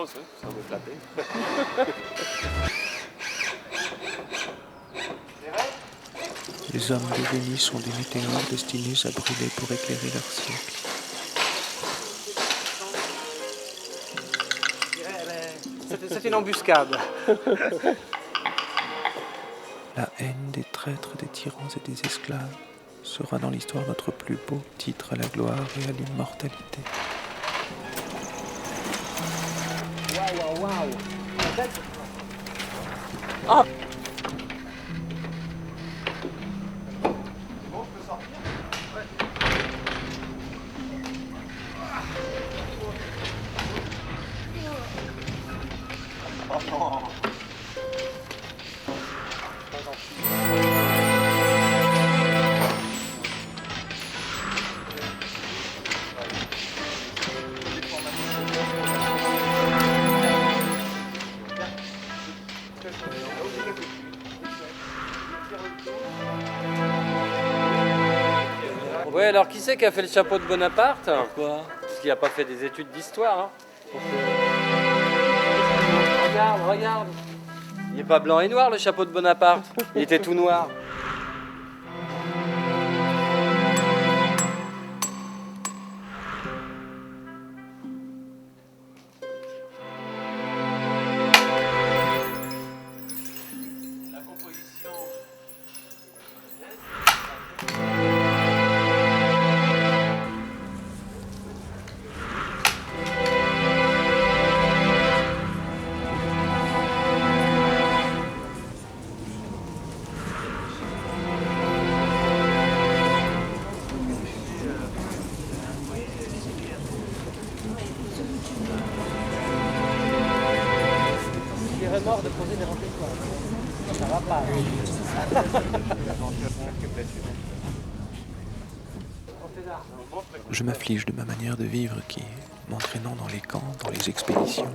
chance, hein, ça me flattait. Les hommes de Venise sont des météores destinés à brûler pour éclairer leur siècle. C'est une embuscade. La haine des traîtres, des tyrans et des esclaves sera dans l'histoire notre plus beau titre à la gloire et à l'immortalité. Waouh, waouh. Ah! Ouais, alors qui c'est qui a fait le chapeau de Bonaparte? Pourquoi? Parce qu'il n'a pas fait des études d'histoire. Hein. Regarde, regarde. Il n'est pas blanc et noir le chapeau de Bonaparte. Il était tout noir. Mort de poser des rendez-vous. Ça va pas. Je m'afflige de ma manière de vivre qui, m'entraînant dans les camps, dans les expéditions,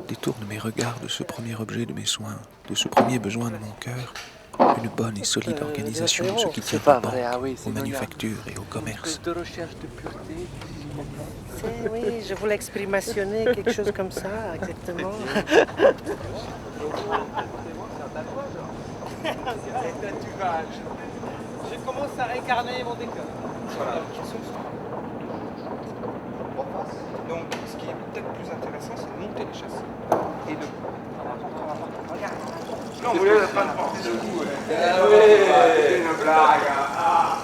détourne mes regards de ce premier objet de mes soins, de ce premier besoin de mon cœur, une bonne et solide organisation de ce qui tient aux banques, aux manufactures et au commerce. De recherche de pureté. Oui, je voulais exprimationner quelque chose comme ça, exactement. Je commence à incarner mon décor. Voilà. Donc, ce qui est peut-être plus intéressant, c'est de monter les châssis et de. Regarde. Non, vous voulez pas de porter debout. Ah oui, c'est une blague. Ah.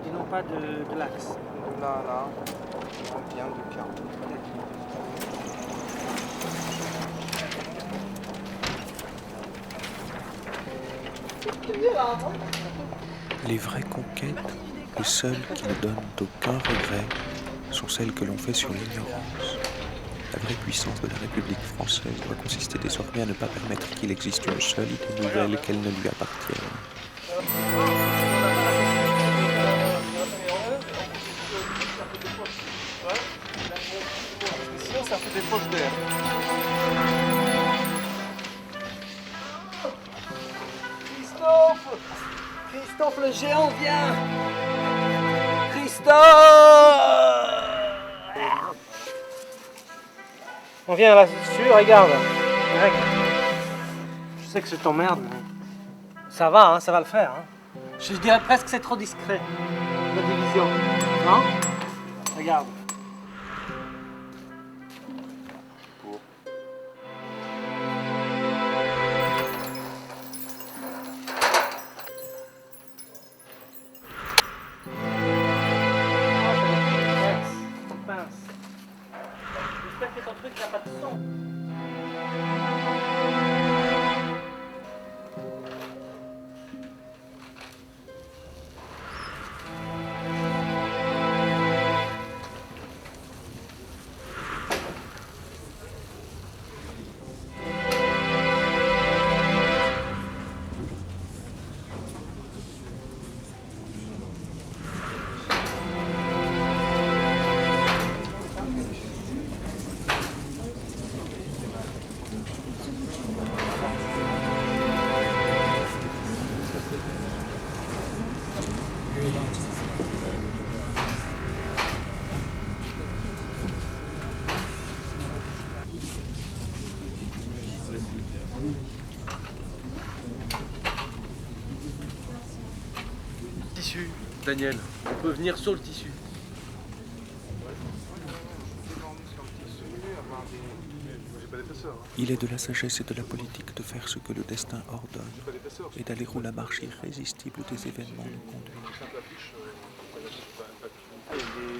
Ils n'ont pas de l'axe. De là à là, on vient de 40. Les vraies conquêtes, les seules qui ne donnent aucun regret, sont celles que l'on fait sur l'ignorance. La vraie puissance de la République française doit consister désormais à ne pas permettre qu'il existe une seule idée nouvelle qu'elle ne lui appartienne. Sinon, ça fait des poches d'air. Christophe le géant vient. Christophe. On vient là-dessus, regarde. Je sais que je t'emmerde, mais ça va, hein, ça va le faire. Hein. Je dirais presque que c'est trop discret, la division. Non? Regarde. J'espère que ton truc n'a pas de son. Tissu, Daniel, on peut venir sur le tissu. Il est de la sagesse et de la politique de faire ce que le destin ordonne et d'aller où la marche irrésistible des événements nous conduit.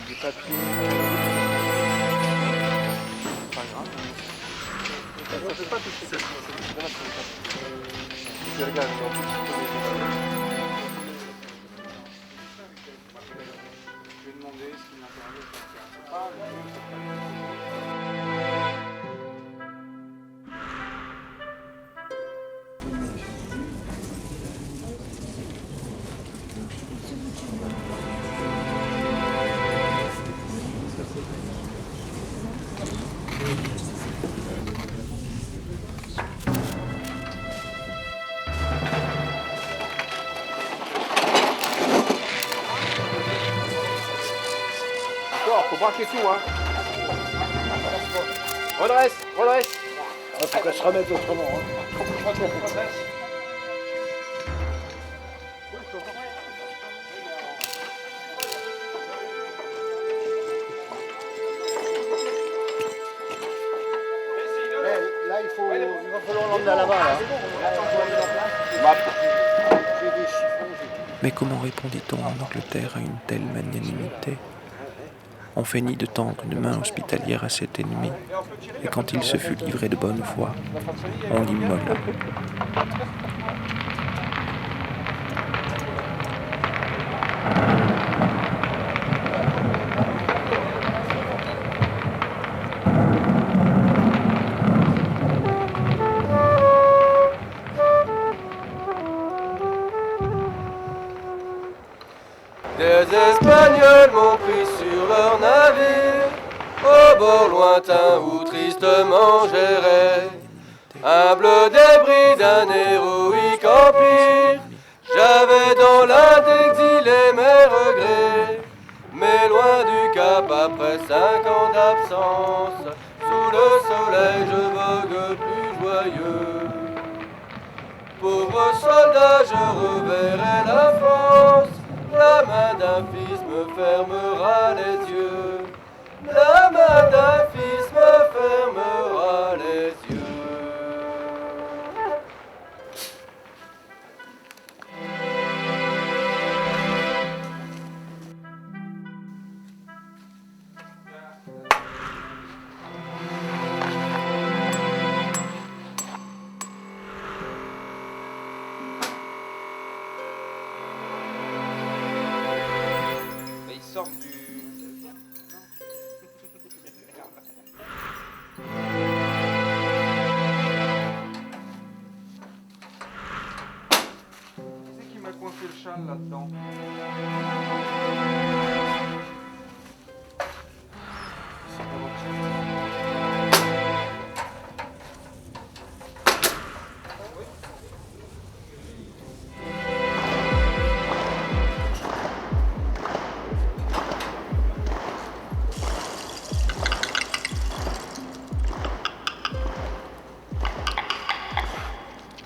Des papiers. Pas grave. Ça fait pas tout ce que regarde, je vais demander ce qui m'intéresse, ce qui m'intéresse pas. Faut braquer tout, hein. Redresse, redresse. Faut qu'elle se remette autrement. Hein. Là, il va falloir l'emmener à là-bas. Mais comment répondit-on en Angleterre à une telle magnanimité ? On feignit de tendre une main hospitalière à cet ennemi, et quand il se fut livré de bonne foi, on l'immola. Des Espagnols m'ont pris sur leur navire, au bord lointain où tristement j'errais. Humble débris d'un héroïque empire, j'avais dans l'Inde exilé mes regrets. Mais loin du cap après 5 ans d'absence, sous le soleil je vogue plus joyeux. Pauvre soldat, je reverrai la France. La main d'un fils me fermera les yeux. La main d'un fils me fermera les yeux. Ils sortent du... C'est qui m'a coincé le châle là-dedans?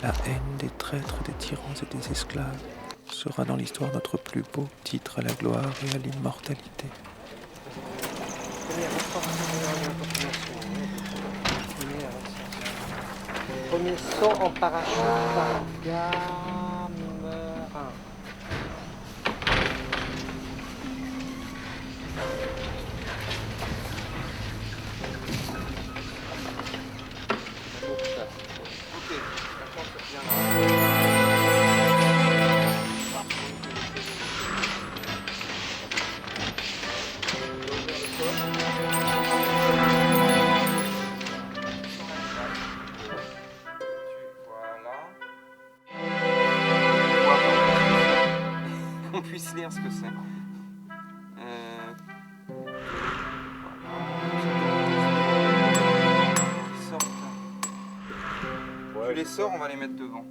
La haine des traîtres, des tyrans et des esclaves sera dans l'histoire notre plus beau titre à la gloire et à l'immortalité. Premier saut en parachute par gamme 1. Ok, d'accord, ça viendra. Qu'on puisse lire ce que c'est. Ils sortent. Tu les sors, on va les mettre devant.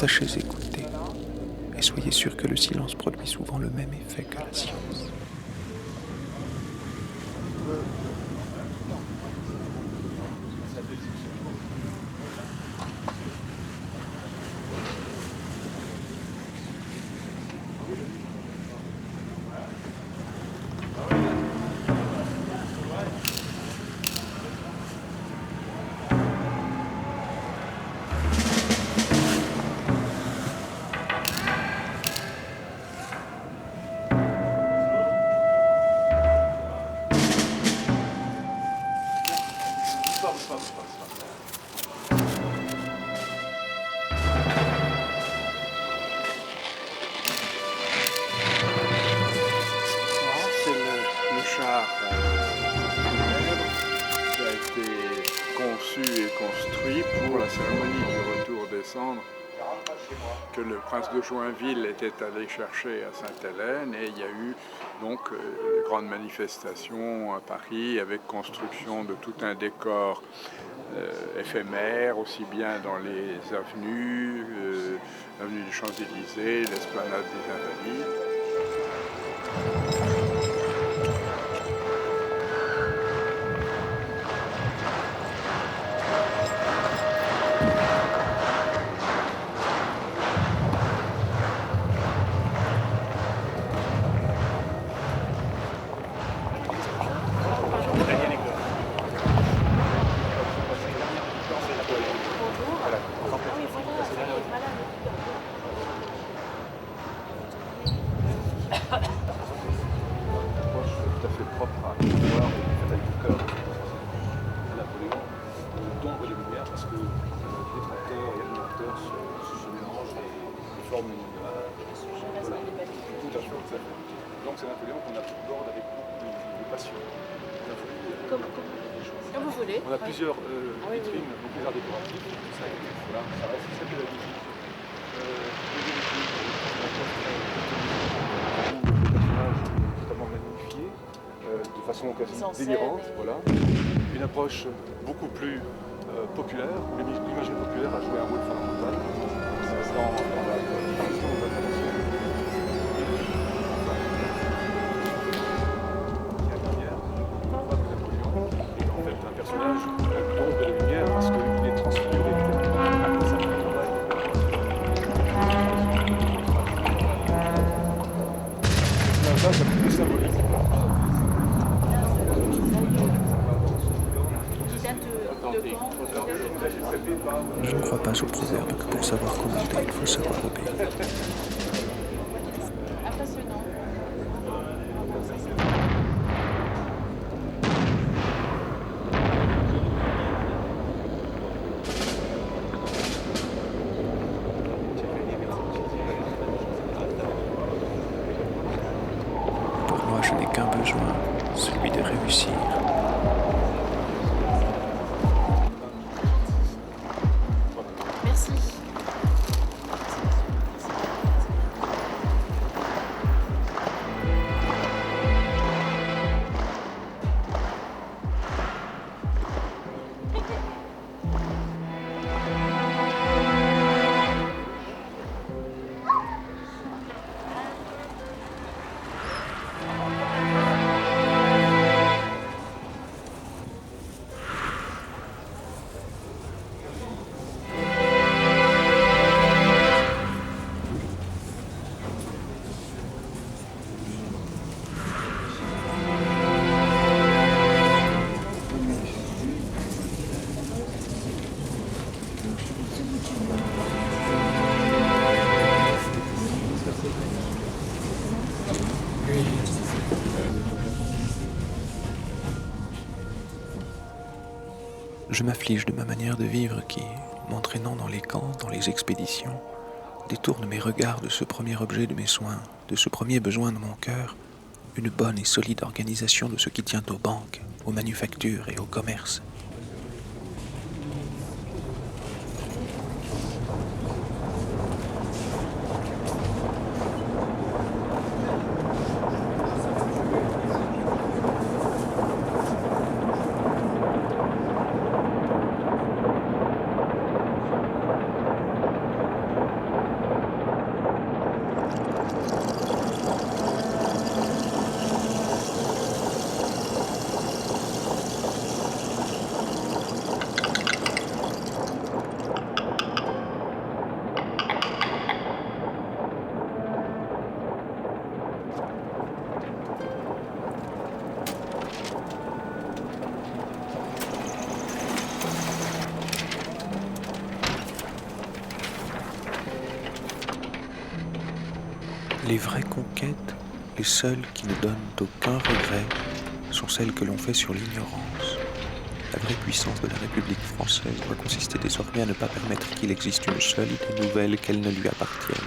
Sachez écouter, et soyez sûr que le silence produit souvent le même effet que la science. C'est le char funèbre qui a été conçu et construit pour la cérémonie du retour des cendres que le prince de Joinville était allé chercher à Sainte-Hélène, et il y a eu donc de grandes manifestations à Paris avec construction de tout un décor éphémère, aussi bien dans les avenues, l'avenue des Champs-Élysées, l'esplanade des Invalides. Tout à fait propre à l'histoire du cœur de Napoléon, d'ombre et de lumière, parce que détracteurs et animateurs se mélangent et forment une. Voilà. Tout à fait. Donc c'est Napoléon qu'on aborde avec beaucoup de passion. Comme vous voulez. On a plusieurs vitrines, donc plusieurs décoratifs. Voilà, ça reste très pédagogique. Totalement magnifié, de façon quasi délirante, voilà. Une approche beaucoup plus populaire, où l'imagerie populaire a joué un rôle fondamental dans la diffusion de l'information. Il y a la lumière, on voit que Napoléon est en fait un personnage d'ombre et de lumière parce qu'il est transfiguré après sa travail. Ça a plus de symbolique. Je ne crois pas au proverbe que pour savoir commenter, il faut savoir obéir. Impressionnant. Pour moi, je n'ai qu'un besoin, celui de réussir. Merci. Je m'afflige de ma manière de vivre qui, m'entraînant dans les camps, dans les expéditions, détourne mes regards de ce premier objet de mes soins, de ce premier besoin de mon cœur, une bonne et solide organisation de ce qui tient aux banques, aux manufactures et au commerce. Les vraies conquêtes, les seules qui ne donnent aucun regret, sont celles que l'on fait sur l'ignorance. La vraie puissance de la République française doit consister désormais à ne pas permettre qu'il existe une seule idée nouvelle qu'elle ne lui appartienne.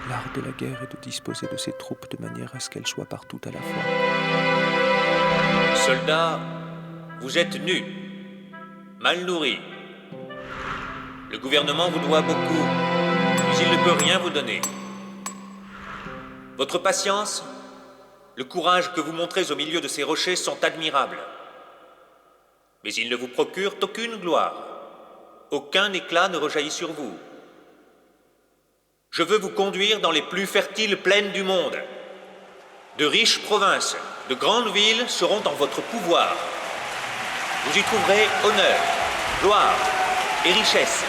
L'art de la guerre est de disposer de ses troupes de manière à ce qu'elles soient partout à la fois. Soldats, vous êtes nus, mal nourris. Le gouvernement vous doit beaucoup, mais il ne peut rien vous donner. Votre patience, le courage que vous montrez au milieu de ces rochers sont admirables. Mais ils ne vous procurent aucune gloire. Aucun éclat ne rejaillit sur vous. Je veux vous conduire dans les plus fertiles plaines du monde. De riches provinces, de grandes villes seront en votre pouvoir. Vous y trouverez honneur, gloire et richesse.